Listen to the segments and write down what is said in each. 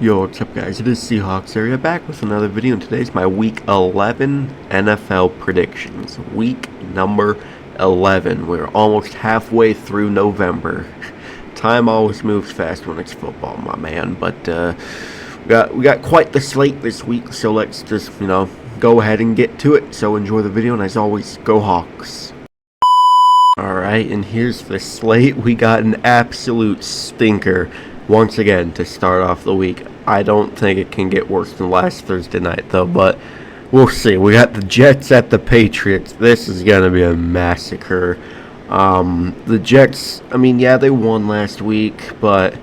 Yo, what's up guys, it is Seahawks area back with another video, and today's my week 11 NFL predictions. Week number 11. We're almost halfway through November. Time always moves fast when it's football, my man, but we got quite the slate this week, so let's just, go ahead and get to it. So enjoy the video, and as always, go Hawks. Alright, and here's the slate. We got an absolute stinker once again to start off the week. I don't think it can get worse than last Thursday night, though, but we'll see. We got the Jets at the Patriots. This is going to be a massacre. The Jets, they won last week, but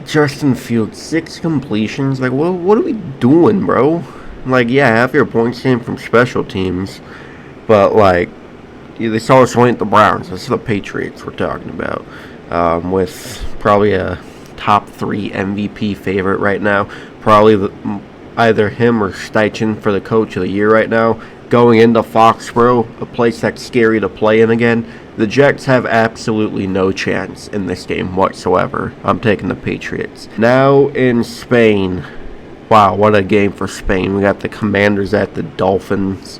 Justin Fields, 6 completions. Like, what are we doing, bro? Like, yeah, half your points came from special teams, but, like, they saw us win the Browns. That's the Patriots we're talking about, with probably a top 3 MVP favorite right now. Probably either him or Steichen for the coach of the year right now. Going into Foxborough, a place that's scary to play in again. The Jets have absolutely no chance in this game whatsoever. I'm taking the Patriots. Now in Spain. Wow, what a game for Spain. We got the Commanders at the Dolphins.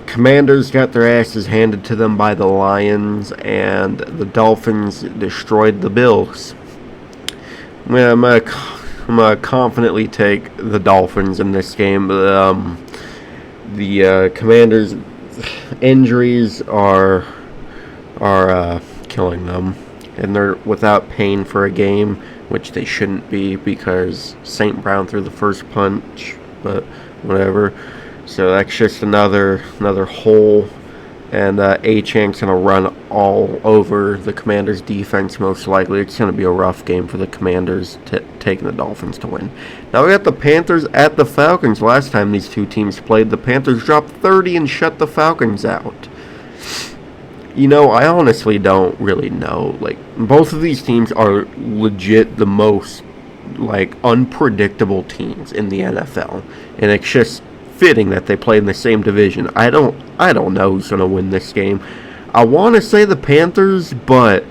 Commanders got their asses handed to them by the Lions, and the Dolphins destroyed the Bills. I'm gonna confidently take the Dolphins in this game. The Commanders' injuries are killing them, and they're without Payne for a game, which they shouldn't be because St. Brown threw the first punch, but whatever. So that's just another hole, and Achank's going to run all over the Commanders' defense most likely. It's going to be a rough game for the Commanders, taking the Dolphins to win. Now we got the Panthers at the Falcons. Last time these two teams played, the Panthers dropped 30 and shut the Falcons out. I honestly don't really know. Like, both of these teams are legit the most, unpredictable teams in the NFL, and it's just fitting that they play in the same division. I don't know who's gonna win this game. I want to say the Panthers, but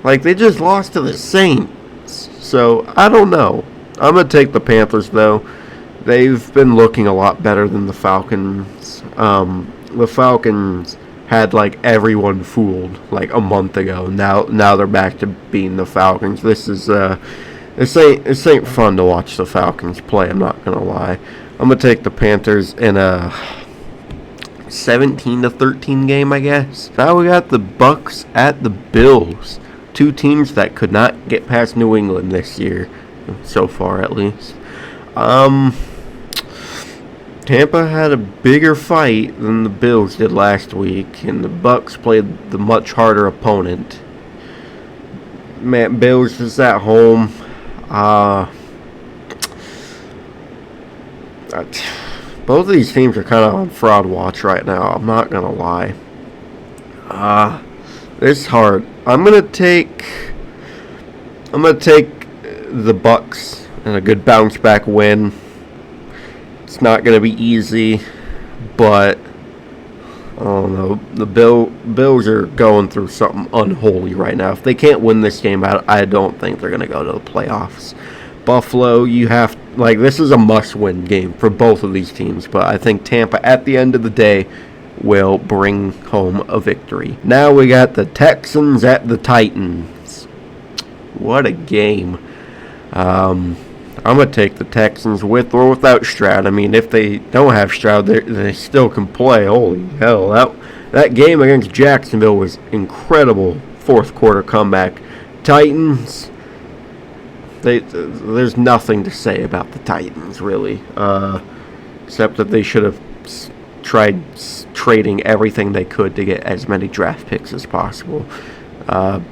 they just lost to the Saints, so I don't know. I'm gonna take the Panthers though. They've been looking a lot better than the Falcons. The Falcons had everyone fooled a month ago. Now they're back to being the Falcons. This ain't fun to watch the Falcons play. I'm not gonna lie. I'm going to take the Panthers in a 17-13 game, I guess. Now we got the Bucks at the Bills. Two teams that could not get past New England this year, so far at least. Tampa had a bigger fight than the Bills did last week, and the Bucks played the much harder opponent. Man, Bills is at home. Both of these teams are kind of on fraud watch right now. I'm not gonna lie. It's hard. I'm gonna take the Bucks and a good bounce back win. It's not gonna be easy, but I don't know. The Bills are going through something unholy right now. If they can't win this game out, I don't think they're gonna go to the playoffs. Buffalo, this is a must-win game for both of these teams, but I think Tampa, at the end of the day, will bring home a victory. Now we got the Texans at the Titans. What a game. I'm going to take the Texans with or without Stroud. If they don't have Stroud, they still can play. Holy hell, that game against Jacksonville was incredible. Fourth quarter comeback. Titans, there's nothing to say about the Titans, really, except that they should have tried trading everything they could to get as many draft picks as possible.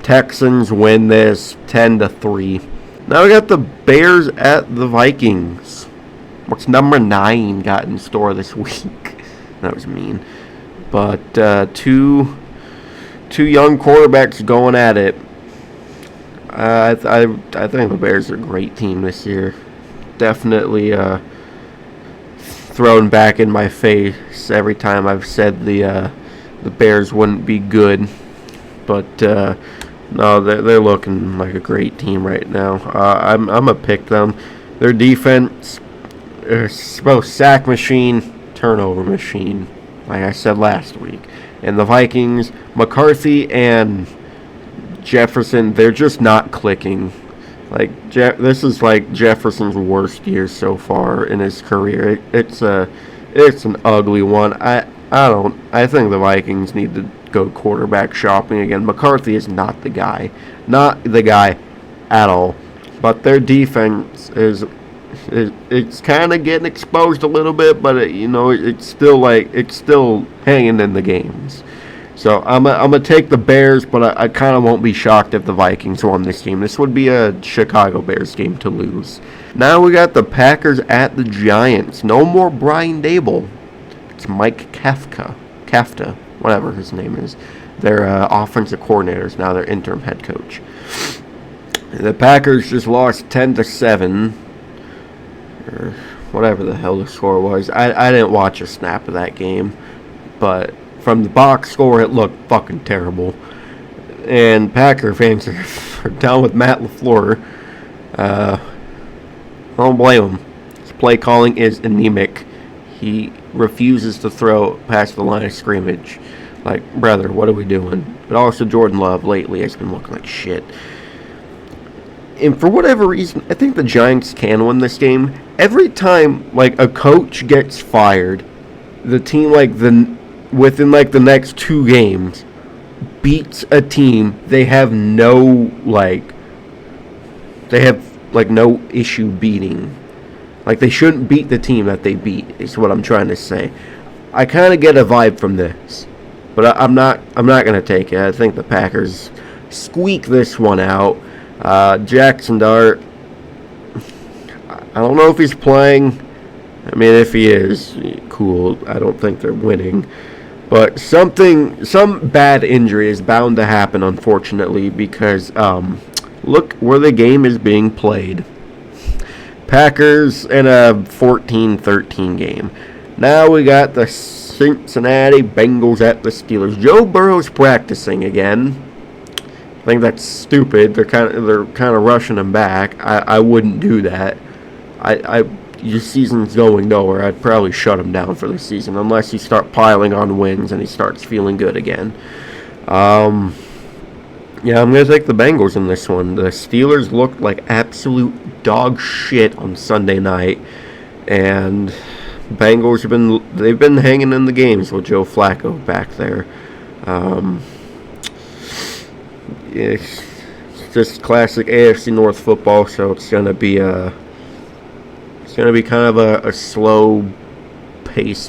Texans win this 10-3. Now we got the Bears at the Vikings. What's number 9 got in store this week? That was mean. But two young quarterbacks going at it. I think the Bears are a great team this year. Definitely thrown back in my face every time I've said the Bears wouldn't be good. But No, they're looking like a great team right now. I'm gonna pick them. Their defense is both sack machine, turnover machine, like I said last week. And the Vikings, McCarthy and Jefferson, they're just not clicking. Like this is like Jefferson's worst year so far in his career. It's an ugly one. I think the Vikings need to go quarterback shopping again. McCarthy is not the guy. Not the guy at all. But their defense it's kind of getting exposed a little bit, but it's still hanging in the games. So I'm gonna take the Bears, but I kind of won't be shocked if the Vikings won this game. This would be a Chicago Bears game to lose. Now we got the Packers at the Giants. No more Brian Dable. It's Mike Kafka, whatever his name is. Their offensive coordinators now. Their interim head coach. The Packers just lost 10-7, or whatever the hell the score was. I didn't watch a snap of that game, but from the box score, it looked fucking terrible. And Packer fans are down with Matt LaFleur. I don't blame him. His play calling is anemic. He refuses to throw past the line of scrimmage. Like, brother, what are we doing? But also Jordan Love lately has been looking like shit. And for whatever reason, I think the Giants can win this game. Every time, like, a coach gets fired, the team, within the next 2 games beats a team they have no issue beating. Like, they shouldn't beat the team that they beat, is what I'm trying to say. I kind of get a vibe from this, but I'm not going to take it. I think the Packers squeak this one out. Jackson Dart, I don't know if he's playing. I mean, if he is, cool. I don't think they're winning. But some bad injury is bound to happen, unfortunately, because look where the game is being played. Packers in a 14-13 game. Now we got the Cincinnati Bengals at the Steelers. Joe Burrow's practicing again. I think that's stupid. They're kind of rushing him back. I wouldn't do that. Your season's going nowhere. I'd probably shut him down for the season unless you start piling on wins and he starts feeling good again. Yeah, I'm going to take the Bengals in this one. The Steelers looked like absolute dog shit on Sunday night, and Bengals they've been hanging in the games with Joe Flacco back there. It's just classic AFC North football, so it's going to be kind of a slow-paced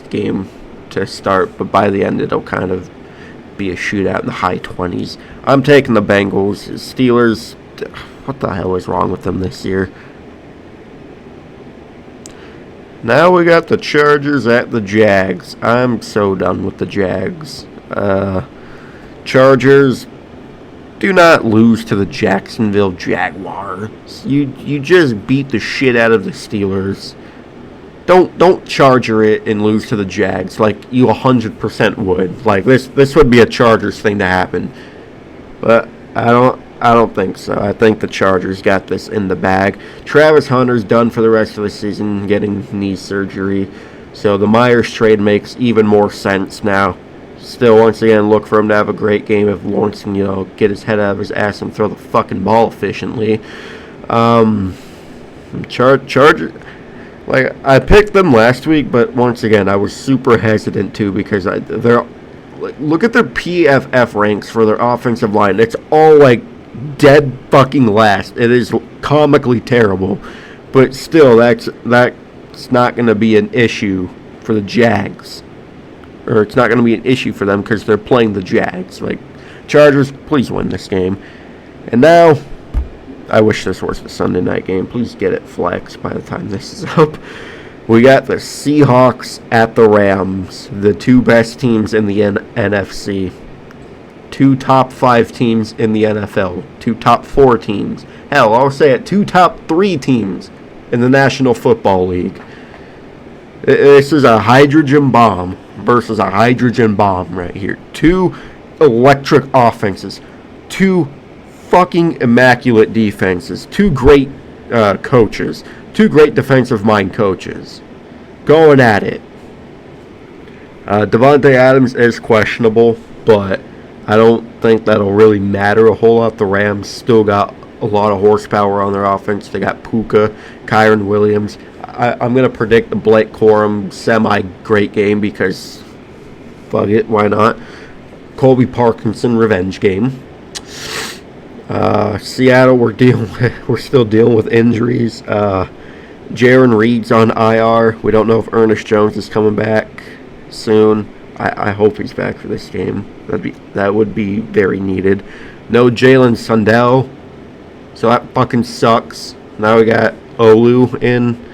game to start, but by the end it'll kind of be a shootout in the high 20s. I'm taking the Bengals. Steelers, what the hell is wrong with them this year? Now we got the Chargers at the Jags. I'm so done with the Jags. Chargers, do not lose to the Jacksonville Jaguars. You just beat the shit out of the Steelers. Don't Charger it and lose to the Jags like you 100% would. Like this would be a Chargers thing to happen. But I don't think so. I think the Chargers got this in the bag. Travis Hunter's done for the rest of the season, getting knee surgery. So the Myers trade makes even more sense now. Still, once again, look for him to have a great game if Lawrence can, get his head out of his ass and throw the fucking ball efficiently. Chargers, like, I picked them last week, but once again, I was super hesitant too because look at their PFF ranks for their offensive line. It's all dead fucking last. It is comically terrible, but still, that's not going to be an issue for the Jags. Or it's not going to be an issue for them because they're playing the Jags. Chargers, please win this game. And now, I wish this was the Sunday night game. Please get it flexed by the time this is up. We got the Seahawks at the Rams, the 2 best teams in the NFC. 2 top 5 teams in the NFL. 2 top 4 teams. Hell, I'll say it, 2 top 3 teams in the National Football League. This is a hydrogen bomb versus a hydrogen bomb right here. 2 electric offenses. 2 fucking immaculate defenses. Two great coaches. Two great defensive mind coaches. Going at it. Devontae Adams is questionable, but I don't think that'll really matter a whole lot. The Rams still got a lot of horsepower on their offense. They got Puka, Kyren Williams. I'm going to predict the Blake Corum semi-great game because, fuck it, why not? Colby Parkinson revenge game. Seattle, we're still dealing with injuries. Jaron Reed's on IR. We don't know if Ernest Jones is coming back soon. I hope he's back for this game. That would be very needed. No Jalen Sundell, so that fucking sucks. Now we got Olu in.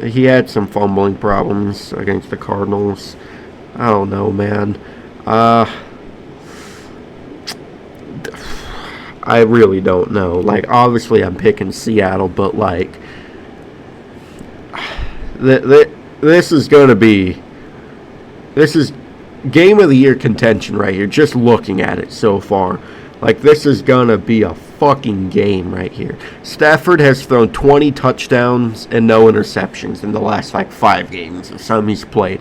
He had some fumbling problems against the Cardinals. I don't know, man. I really don't know. Like, obviously I'm picking Seattle, but like, this is going to be, this is game of the year contention right here, just looking at it so far. Like, this is going to be a fucking game right here. Stafford has thrown 20 touchdowns and no interceptions in the last, like, 5 games of some he's played.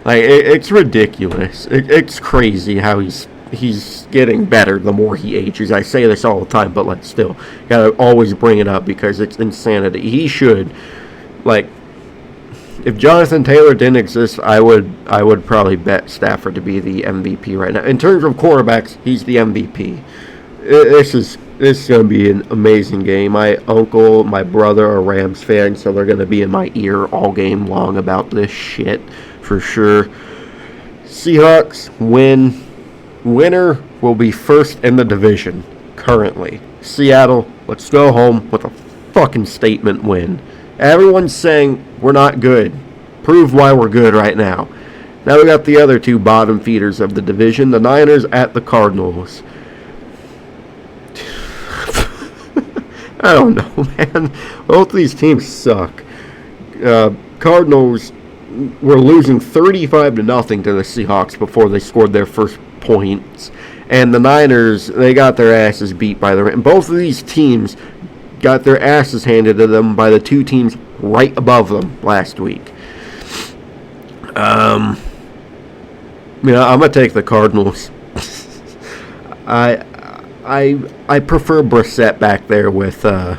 Like, it's ridiculous. It's crazy how he's getting better the more he ages. I say this all the time, but, like, still, gotta always bring it up because it's insanity. He should, like, if Jonathan Taylor didn't exist, I would probably bet Stafford to be the MVP right now. In terms of quarterbacks, he's the MVP. This is going to be an amazing game. My uncle, my brother are Rams fans, so they're going to be in my ear all game long about this shit for sure. Seahawks win. Winner will be first in the division currently. Seattle, let's go home with a fucking statement win. Everyone's saying we're not good. Prove why we're good right now. Now we got the other two bottom feeders of the division, the Niners at the Cardinals. I don't know, man. Both of these teams suck. Cardinals were losing 35-0 to the Seahawks before they scored their first points. And the Niners, they got their asses beat by the Rams. Both of these teams got their asses handed to them by the two teams right above them last week. I'm gonna take the Cardinals. I prefer Brissett back there with the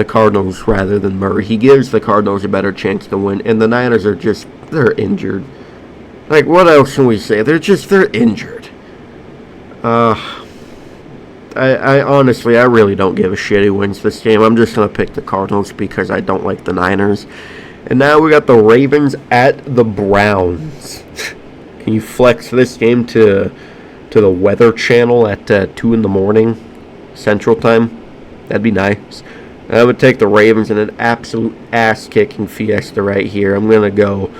Cardinals rather than Murray. He gives the Cardinals a better chance to win, and the Niners are they're injured. Like, what else can we say? They're injured. I honestly, I really don't give a shit who wins this game. I'm just going to pick the Cardinals because I don't like the Niners. And now we got the Ravens at the Browns. Can you flex this game to the Weather Channel at 2 in the morning Central Time? That'd be nice. I would take the Ravens in an absolute ass-kicking fiesta right here. I'm gonna go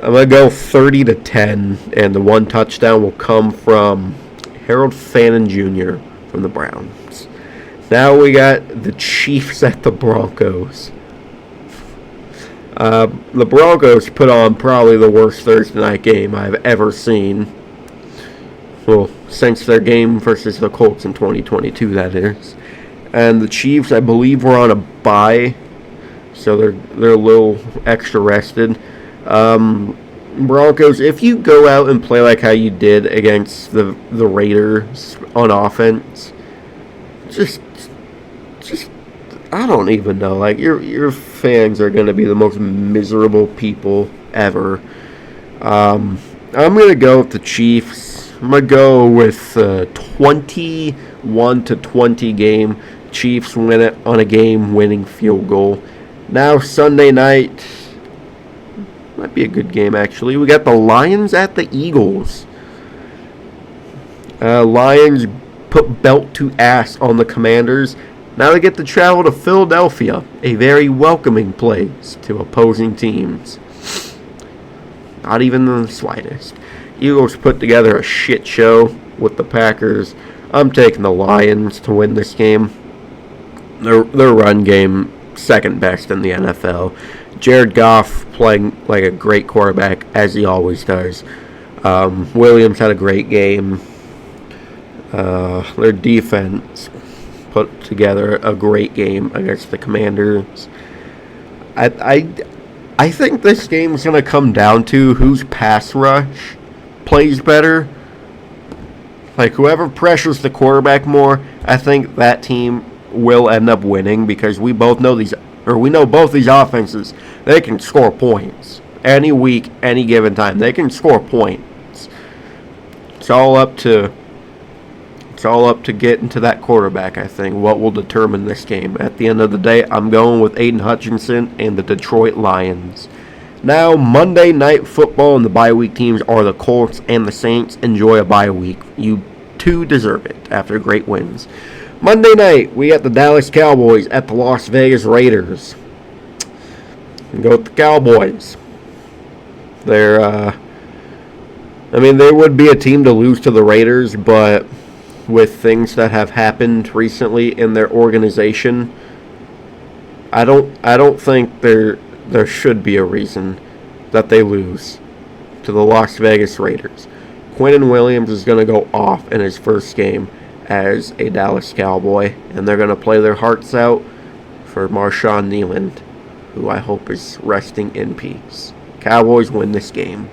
30-10, and the one touchdown will come from Harold Fannin Jr. from the Browns. Now we got the Chiefs at the Broncos. The Broncos put on probably the worst Thursday night game I've ever seen. Well, since their game versus the Colts in 2022, that is. And the Chiefs, I believe, were on a bye, so they're a little extra rested. Broncos, if you go out and play like how you did against the Raiders on offense, just I don't even know. Like, your fans are going to be the most miserable people ever. I'm going to go with the Chiefs. I'm going to go with a 21-20 game. Chiefs win it on a game-winning field goal. Now Sunday night, might be a good game actually. We got the Lions at the Eagles. Lions put belt to ass on the Commanders. Now they get to travel to Philadelphia, a very welcoming place to opposing teams. Not even the slightest. Eagles put together a shit show with the Packers. I'm taking the Lions to win this game. Their run game, second best in the NFL. Jared Goff playing like a great quarterback, as he always does. Williams had a great game. Their defense put together a great game against the Commanders. I think this game is going to come down to whose pass rush plays better. Like, whoever pressures the quarterback more, I think that team will end up winning, because we know both these offenses, they can score points any week, any given time. They can score points. It's all up to getting to that quarterback, I think, what will determine this game. At the end of the day, I'm going with Aiden Hutchinson and the Detroit Lions. Now, Monday Night Football and the bye week teams are the Colts and the Saints. Enjoy a bye week. You too deserve it after great wins. Monday night, we got the Dallas Cowboys at the Las Vegas Raiders. Go with the Cowboys. They would be a team to lose to the Raiders, but with things that have happened recently in their organization, I don't think there should be a reason that they lose to the Las Vegas Raiders. Quinnen Williams is going to go off in his first game as a Dallas Cowboy, and they're going to play their hearts out for Marshawn Kneeland, who I hope is resting in peace. Cowboys win this game.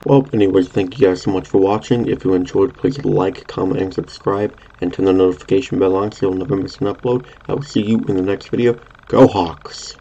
Well, anyways, thank you guys so much for watching. If you enjoyed, please like, comment, and subscribe, and turn the notification bell on so you'll never miss an upload. I will see you in the next video. Go Hawks!